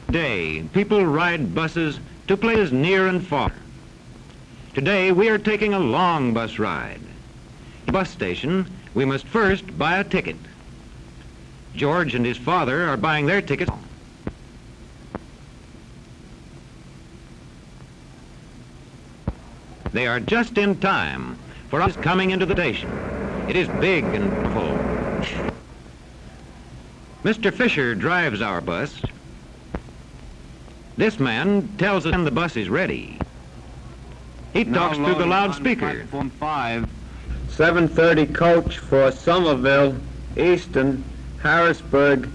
Today, people ride buses to places near and far. Today, we are taking a long bus ride. At the bus station, we must first buy a ticket. George and his father are buying their tickets. They are just in time for us coming into the station. It is big and full. Mr. Fisher drives our bus. This man tells us when the bus is ready. He talks through the loudspeaker. Platform 5, 7:30 coach for Somerville, Easton, Harrisburg,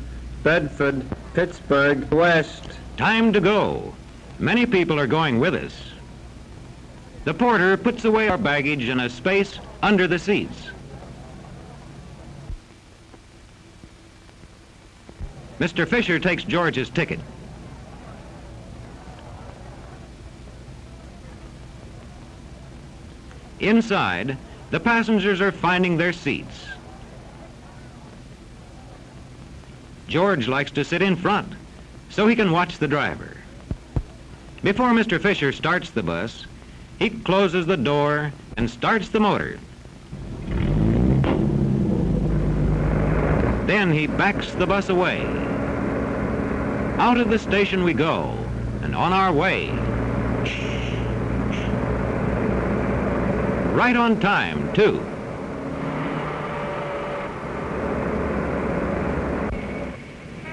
Bedford, Pittsburgh, West. Time to go. Many people are going with us. The porter puts away our baggage in a space under the seats. Mr. Fisher takes George's ticket. Inside, the passengers are finding their seats. George likes to sit in front so he can watch the driver. Before Mr. Fisher starts the bus, he closes the door and starts the motor. Then he backs the bus away. Out of the station we go, and on our way. Right on time, too.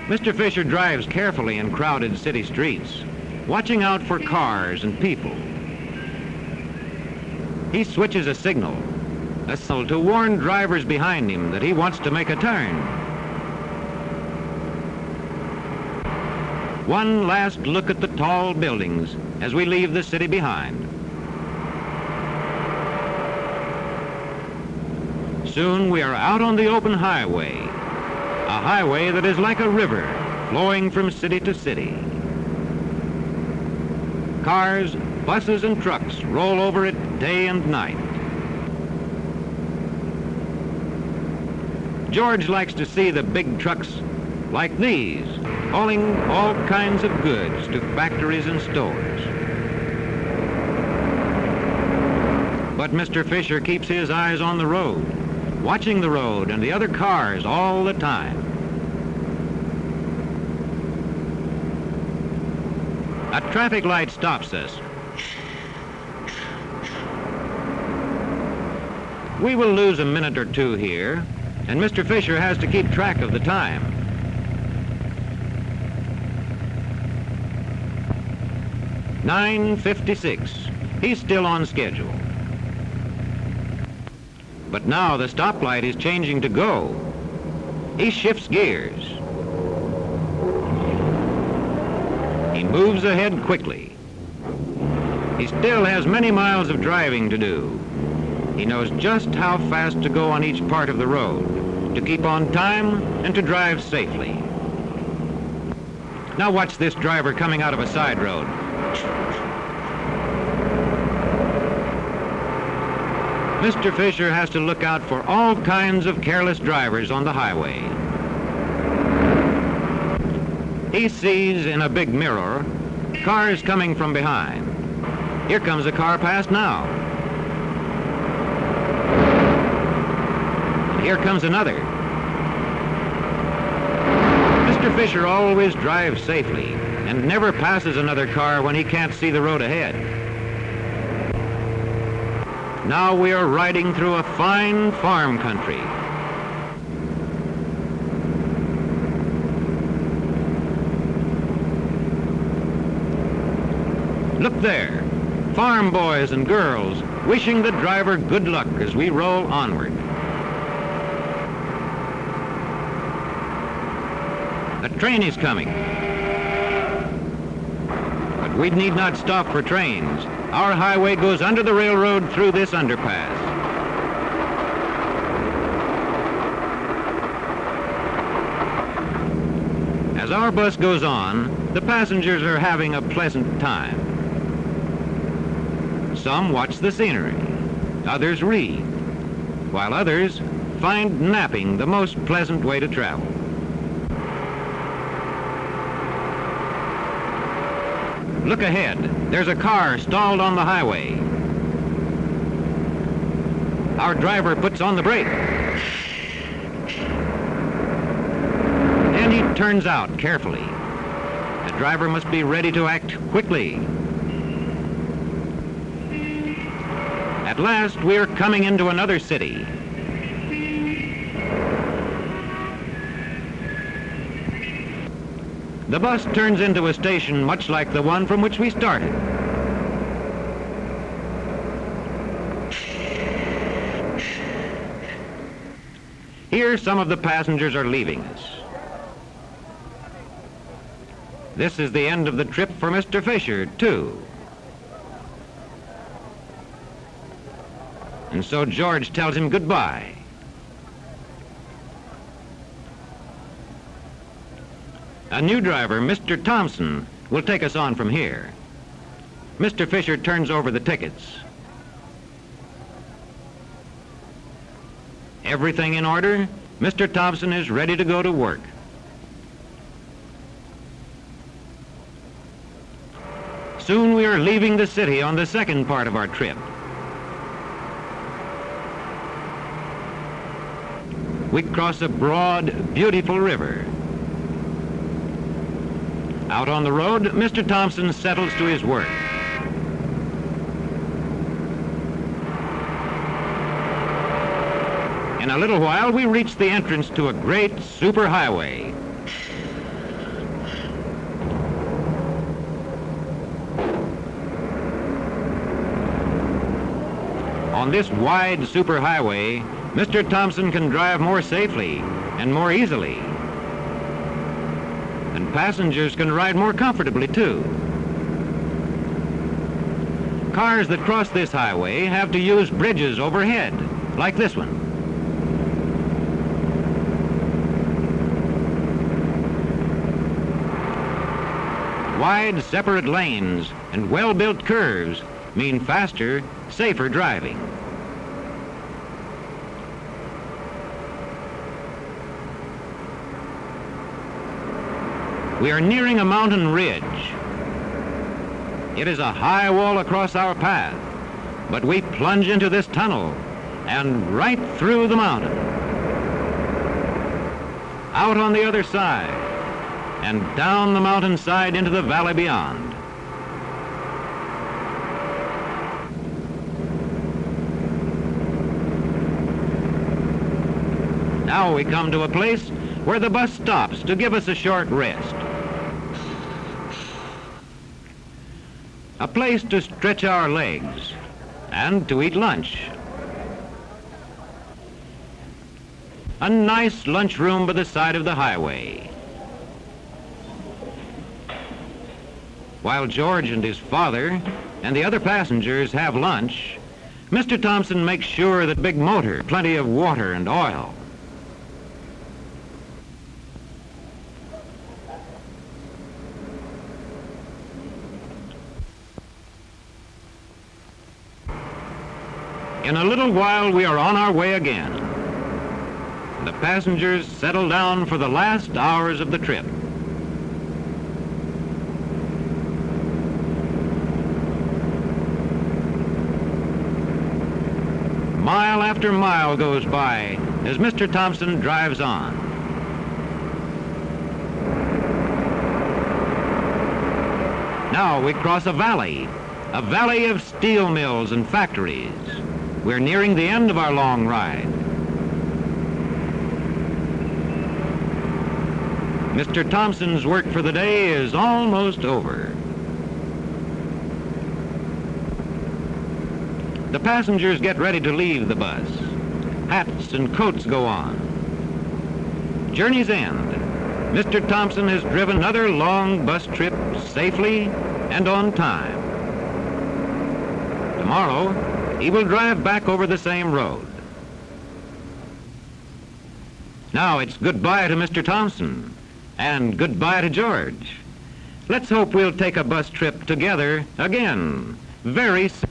Mr. Fisher drives carefully in crowded city streets, watching out for cars and people. He switches a signal to warn drivers behind him that he wants to make a turn. One last look at the tall buildings as we leave the city behind. Soon we are out on the open highway, a highway that is like a river flowing from city to city. Cars, buses, and trucks roll over it day and night. George likes to see the big trucks like these, hauling all kinds of goods to factories and stores. But Mr. Fisher keeps his eyes on the road, watching the road and the other cars all the time. A traffic light stops us. We will lose a minute or two here, and Mr. Fisher has to keep track of the time. "9:56. He's still on schedule. But now the stoplight is changing to go. He shifts gears. He moves ahead quickly. He still has many miles of driving to do. He knows just how fast to go on each part of the road, to keep on time and to drive safely. Now watch this driver coming out of a side road. Mr. Fisher has to look out for all kinds of careless drivers on the highway. He sees in a big mirror cars coming from behind. Here comes a car past now. And here comes another. Mr. Fisher always drives safely and never passes another car when he can't see the road ahead. Now we are riding through a fine farm country. Look there, farm boys and girls wishing the driver good luck as we roll onward. A train is coming. But we need not stop for trains. Our highway goes under the railroad through this underpass. As our bus goes on, the passengers are having a pleasant time. Some watch the scenery, others read, while others find napping the most pleasant way to travel. Look ahead. There's a car stalled on the highway. Our driver puts on the brake. And he turns out carefully. The driver must be ready to act quickly. At last, we're coming into another city. The bus turns into a station much like the one from which we started. Here, some of the passengers are leaving us. This is the end of the trip for Mr. Fisher, too. And so George tells him goodbye. A new driver, Mr. Thompson, will take us on from here. Mr. Fisher turns over the tickets. Everything in order, Mr. Thompson is ready to go to work. Soon we are leaving the city on the second part of our trip. We cross a broad, beautiful river. Out on the road, Mr. Thompson settles to his work. In a little while, we reach the entrance to a great superhighway. On this wide superhighway, Mr. Thompson can drive more safely and more easily. And passengers can ride more comfortably, too. Cars that cross this highway have to use bridges overhead, like this one. Wide, separate lanes and well-built curves mean faster, safer driving. We are nearing a mountain ridge. It is a high wall across our path, but we plunge into this tunnel and right through the mountain. Out on the other side and down the mountainside into the valley beyond. Now we come to a place where the bus stops to give us a short rest. A place to stretch our legs and to eat lunch. A nice lunchroom by the side of the highway. While George and his father and the other passengers have lunch, Mr. Thompson makes sure that big motor, plenty of water and oil. In a little while, we are on our way again. The passengers settle down for the last hours of the trip. Mile after mile goes by as Mr. Thompson drives on. Now we cross a valley of steel mills and factories. We're nearing the end of our long ride. Mr. Thompson's work for the day is almost over. The passengers get ready to leave the bus. Hats and coats go on. Journey's end. Mr. Thompson has driven another long bus trip safely and on time. Tomorrow, he will drive back over the same road. Now it's goodbye to Mr. Thompson and goodbye to George. Let's hope we'll take a bus trip together again very soon.